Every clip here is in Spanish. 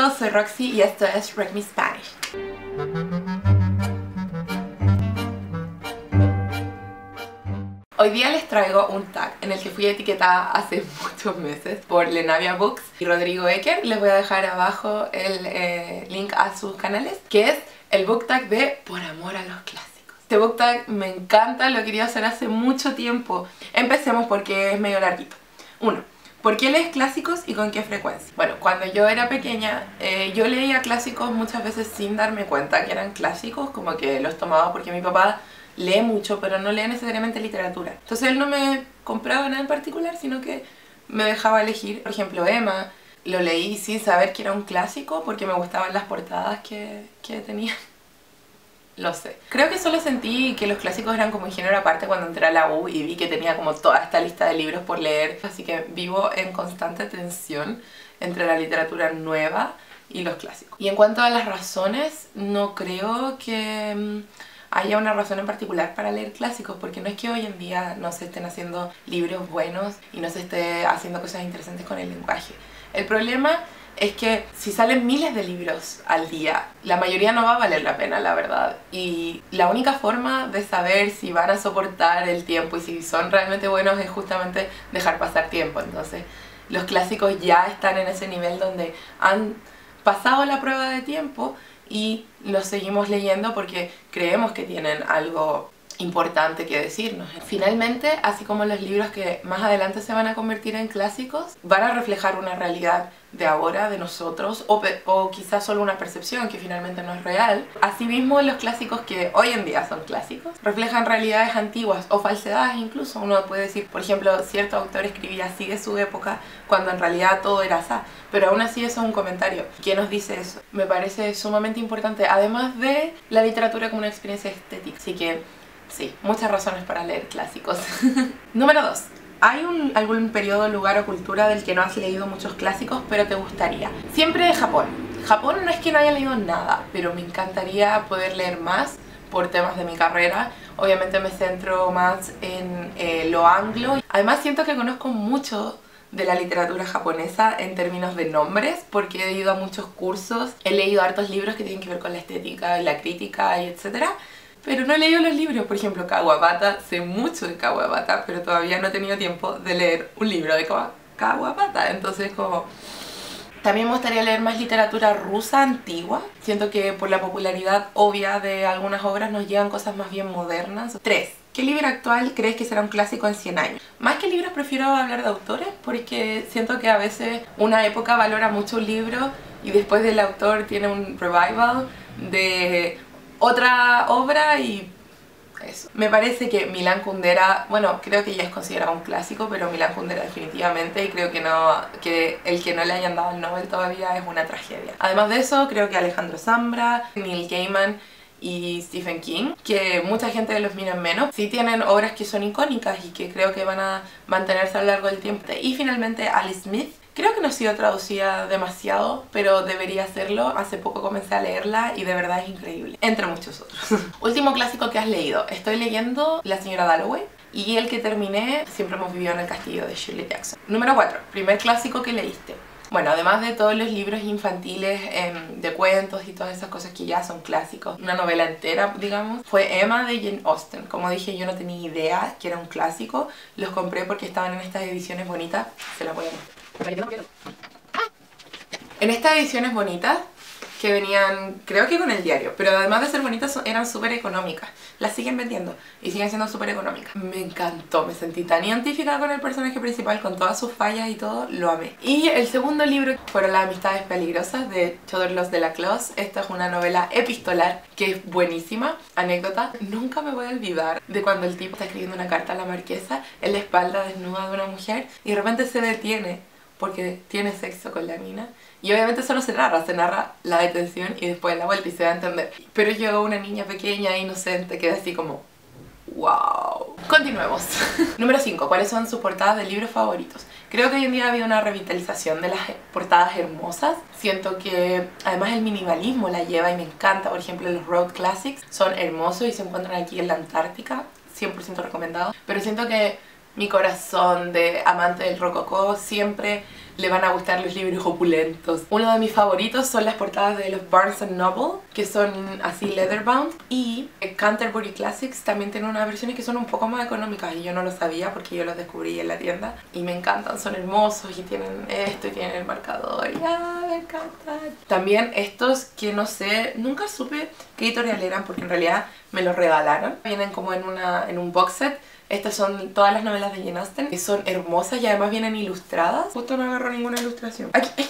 todos, soy Roxy y esto es Wreck Me Spanish. Hoy día les traigo un tag en el que fui etiquetada hace muchos meses por Lenavia Books y Rodrigo Ecker. Les voy a dejar abajo el link a sus canales, que es el book tag de Por Amor a los Clásicos. Este book tag me encanta, lo quería hacer hace mucho tiempo. Empecemos porque es medio larguito. 1. ¿Por qué lees clásicos y con qué frecuencia? Bueno, cuando yo era pequeña, yo leía clásicos muchas veces sin darme cuenta que eran clásicos, como que los tomaba porque mi papá lee mucho, pero no lee necesariamente literatura. Entonces él no me compraba nada en particular, sino que me dejaba elegir. Por ejemplo, Emma, lo leí sin saber que era un clásico porque me gustaban las portadas que tenía. Lo sé. Creo que solo sentí que los clásicos eran como un género aparte cuando entré a la U y vi que tenía como toda esta lista de libros por leer. Así que vivo en constante tensión entre la literatura nueva y los clásicos. Y en cuanto a las razones, no creo que haya una razón en particular para leer clásicos, porque no es que hoy en día no se estén haciendo libros buenos y no se esté haciendo cosas interesantes con el lenguaje. El problema es que si salen miles de libros al día, la mayoría no va a valer la pena, la verdad. Y la única forma de saber si van a soportar el tiempo y si son realmente buenos es justamente dejar pasar tiempo. Entonces, los clásicos ya están en ese nivel donde han pasado la prueba de tiempo y los seguimos leyendo porque creemos que tienen algo importante que decirnos. Finalmente, así como los libros que más adelante se van a convertir en clásicos, van a reflejar una realidad de ahora, de nosotros, o quizás solo una percepción que finalmente no es real. Asimismo, los clásicos que hoy en día son clásicos reflejan realidades antiguas o falsedades incluso. Uno puede decir, por ejemplo, cierto autor escribía así de su época cuando en realidad todo era así, pero aún así eso es un comentario. ¿Quién nos dice eso? Me parece sumamente importante, además de la literatura como una experiencia estética. Así que sí, muchas razones para leer clásicos. Número 2. ¿Hay algún periodo, lugar o cultura del que no has leído muchos clásicos pero te gustaría? Siempre Japón. Japón no es que no haya leído nada, pero me encantaría poder leer más por temas de mi carrera. Obviamente me centro más en lo anglo. Además siento que conozco mucho de la literatura japonesa en términos de nombres, porque he ido a muchos cursos, he leído hartos libros que tienen que ver con la estética y la crítica y etcétera. Pero no he leído los libros, por ejemplo, Kawabata, sé mucho de Kawabata, pero todavía no he tenido tiempo de leer un libro de Kawabata, entonces como... También me gustaría leer más literatura rusa antigua. Siento que por la popularidad obvia de algunas obras nos llegan cosas más bien modernas. 3. ¿Qué libro actual crees que será un clásico en 100 años? Más que libros prefiero hablar de autores, porque siento que a veces una época valora mucho un libro y después del autor tiene un revival de otra obra y eso. Me parece que Milan Kundera, bueno, creo que ya es considerado un clásico, pero Milan Kundera definitivamente, y creo que el que no le hayan dado el Nobel todavía es una tragedia. Además de eso, creo que Alejandro Zambra, Neil Gaiman y Stephen King, que mucha gente los mira menos, sí tienen obras que son icónicas y que creo que van a mantenerse a lo largo del tiempo. Y finalmente Alice Smith. Creo que no ha sido traducida demasiado, pero debería hacerlo. Hace poco comencé a leerla y de verdad es increíble, entre muchos otros. Último clásico que has leído. Estoy leyendo La señora Dalloway y el que terminé, Siempre hemos vivido en el castillo, de Shirley Jackson. Número 4. Primer clásico que leíste. Bueno, además de todos los libros infantiles de cuentos y todas esas cosas que ya son clásicos, una novela entera, digamos, fue Emma de Jane Austen. Como dije, yo no tenía idea que era un clásico. Los compré porque estaban en estas ediciones bonitas. Se las voy a mostrar. En estas ediciones bonitas que venían, creo que con el diario, pero además de ser bonitas eran súper económicas. Las siguen vendiendo y siguen siendo súper económicas. Me encantó, me sentí tan identificada con el personaje principal, con todas sus fallas y todo, lo amé. Y el segundo libro fueron Las amistades peligrosas, de Chodorlos de la Clos. Esta es una novela epistolar que es buenísima. Anécdota, nunca me voy a olvidar de cuando el tipo está escribiendo una carta a la marquesa en la espalda desnuda de una mujer y de repente se detiene porque tiene sexo con la mina. Y obviamente eso no se narra la detención y después la vuelta y se da a entender. Pero yo, una niña pequeña e inocente, quedé así como... ¡wow! Continuemos. Número 5. ¿Cuáles son sus portadas de libros favoritos? Creo que hoy en día ha habido una revitalización de las portadas hermosas. Siento que además el minimalismo la lleva y me encanta. Por ejemplo, los Road Classics son hermosos y se encuentran aquí en la Antártica. 100% recomendado. Pero siento que mi corazón de amante del rococó siempre le van a gustar los libros opulentos. Uno de mis favoritos son las portadas de los Barnes Noble, que son así leatherbound, y Canterbury Classics también tiene unas versiones que son un poco más económicas y yo no lo sabía porque yo los descubrí en la tienda y me encantan, son hermosos y tienen esto y tienen el marcador y me encantan. También estos que no sé, nunca supe qué editorial eran porque en realidad me los regalaron. Vienen como en un box set. Estas son todas las novelas de Jane Austen, que son hermosas y además vienen ilustradas. Justo no agarro ninguna ilustración. Aquí, aquí.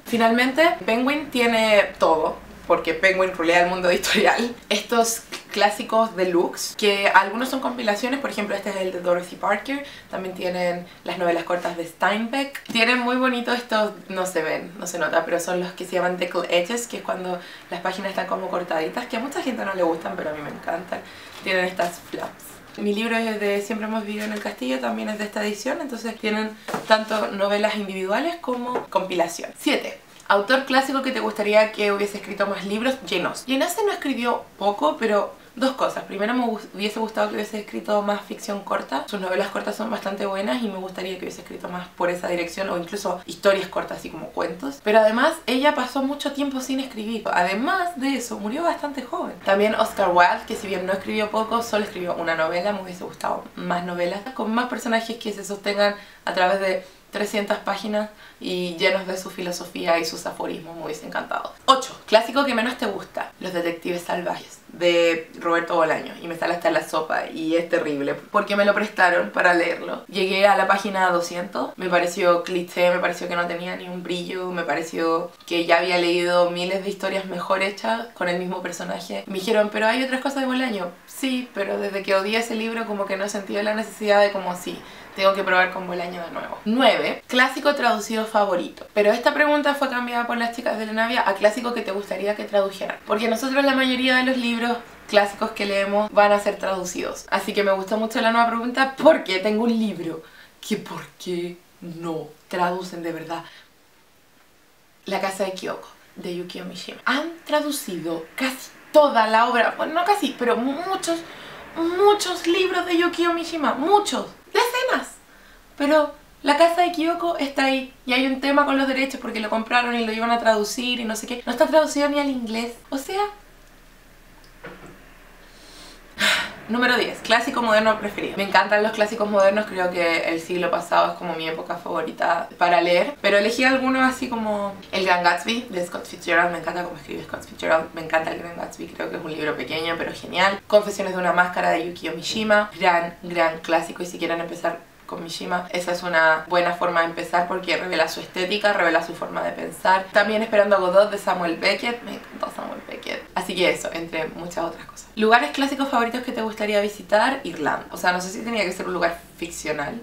Finalmente, Penguin tiene todo, porque Penguin rulea el mundo editorial. Estos clásicos deluxe, que algunos son compilaciones, por ejemplo este es el de Dorothy Parker, también tienen las novelas cortas de Steinbeck. Tienen muy bonitos estos, no se ven, no se nota, pero son los que se llaman deckle edges, que es cuando las páginas están como cortaditas, que a mucha gente no le gustan, pero a mí me encantan. Tienen estas flaps. Mi libro es de Siempre hemos vivido en el castillo, también es de esta edición, entonces tienen tanto novelas individuales como compilación. 7. Autor clásico que te gustaría que hubiese escrito más libros. Jane Austen. Jane Austen no escribió poco, pero dos cosas. Primero, me hubiese gustado que hubiese escrito más ficción corta. Sus novelas cortas son bastante buenas y me gustaría que hubiese escrito más por esa dirección, o incluso historias cortas, así como cuentos. Pero además, ella pasó mucho tiempo sin escribir. Además de eso, murió bastante joven. También Oscar Wilde, que si bien no escribió poco, solo escribió una novela. Me hubiese gustado más novelas, con más personajes que se sostengan a través de 300 páginas y llenos de su filosofía y sus aforismos. Me hubiese encantado. 8. Clásico que menos te gusta. Los detectives salvajes, de Roberto Bolaño, y me sale hasta en la sopa y es terrible porque me lo prestaron para leerlo. Llegué a la página 200, me pareció cliché, me pareció que no tenía ni un brillo, me pareció que ya había leído miles de historias mejor hechas con el mismo personaje. Me dijeron, pero hay otras cosas de Bolaño. Sí, pero desde que odié ese libro como que no he sentido la necesidad de como sí, tengo que probar con Bolaño de nuevo. 9. Clásico traducido favorito. Pero esta pregunta fue cambiada por las chicas de la Navia a clásico que te gustaría que tradujeran. Porque nosotros la mayoría de los libros clásicos que leemos van a ser traducidos. Así que me gustó mucho la nueva pregunta porque tengo un libro que ¿por qué no traducen de verdad? La casa de Kyoko, de Yukio Mishima. Han traducido casi toda la obra, bueno, no casi, pero muchos libros de Yukio Mishima, muchos. Decenas. Pero la casa de Kyoko está ahí y hay un tema con los derechos porque lo compraron y lo iban a traducir y no sé qué. No está traducido ni al inglés. O sea... Número 10. Clásico moderno preferido. Me encantan los clásicos modernos, creo que el siglo pasado es como mi época favorita para leer. Pero elegí algunos así como El Gran Gatsby de Scott Fitzgerald. Me encanta cómo escribe Scott Fitzgerald. Me encanta El Gran Gatsby, creo que es un libro pequeño pero genial. Confesiones de una máscara de Yukio Mishima. Gran clásico, y si quieren empezar con Mishima, esa es una buena forma de empezar porque revela su estética, revela su forma de pensar. También Esperando a Godot de Samuel Beckett, me encantó Samuel Beckett. Así que eso, entre muchas otras cosas. Lugares clásicos favoritos que te gustaría visitar. Irlanda. O sea, no sé si tenía que ser un lugar ficcional,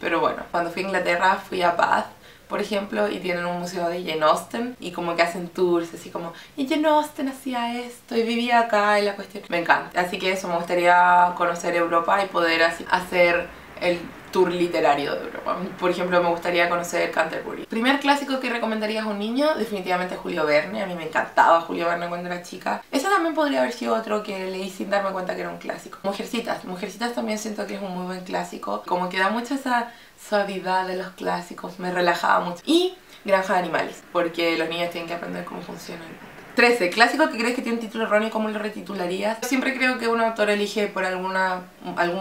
pero bueno, cuando fui a Inglaterra fui a Bath, por ejemplo, y tienen un museo de Jane Austen y como que hacen tours así como y Jane Austen hacía esto y vivía acá y la cuestión. Me encanta. Así que eso, me gustaría conocer Europa y poder así hacer el tour literario de Europa. Por ejemplo, me gustaría conocer Canterbury. Primer clásico que recomendarías a un niño, definitivamente Julio Verne. A mí me encantaba Julio Verne cuando era chica. Ese también podría haber sido otro que leí sin darme cuenta que era un clásico. Mujercitas. Mujercitas también siento que es un muy buen clásico. Como que da mucha esa suavidad de los clásicos. Me relajaba mucho. Y Granja de Animales, porque los niños tienen que aprender cómo funciona el mundo. 13. Clásico que crees que tiene un título erróneo, ¿cómo lo retitularías? Siempre creo que un autor elige por algún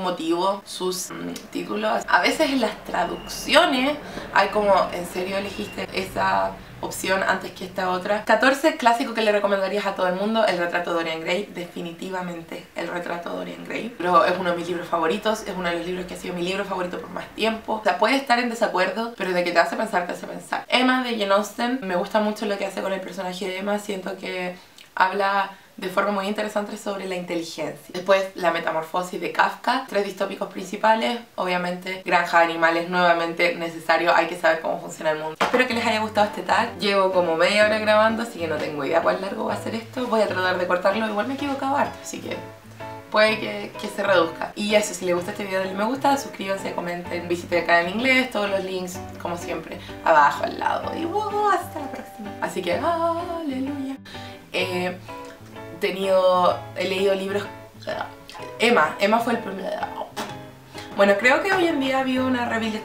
motivo sus títulos. A veces en las traducciones hay como, ¿en serio elegiste esa opción antes que esta otra? 14. Clásico que le recomendarías a todo el mundo. El retrato de Dorian Gray. Definitivamente El retrato de Dorian Gray. Pero es uno de mis libros favoritos. Es uno de los libros que ha sido mi libro favorito por más tiempo. O sea, puede estar en desacuerdo, pero de que te hace pensar, te hace pensar. Emma de Jane Austen. Me gusta mucho lo que hace con el personaje de Emma. Siento que habla de forma muy interesante sobre la inteligencia. Después, La metamorfosis de Kafka. 3 distópicos principales. Obviamente, Granja de Animales, nuevamente necesario. Hay que saber cómo funciona el mundo. Espero que les haya gustado este tag. Llevo como media hora grabando, así que no tengo idea cuán largo va a ser esto. Voy a tratar de cortarlo. Igual me he equivocado harto, así que puede que se reduzca. Y eso, si les gusta este video, denle me gusta, suscríbanse, comenten, visiten el canal en inglés, todos los links, como siempre, abajo, al lado. Y wow, hasta la próxima. Así que, aleluya. He leído libros. Emma fue el primero. Bueno, creo que hoy en día ha habido una revelación.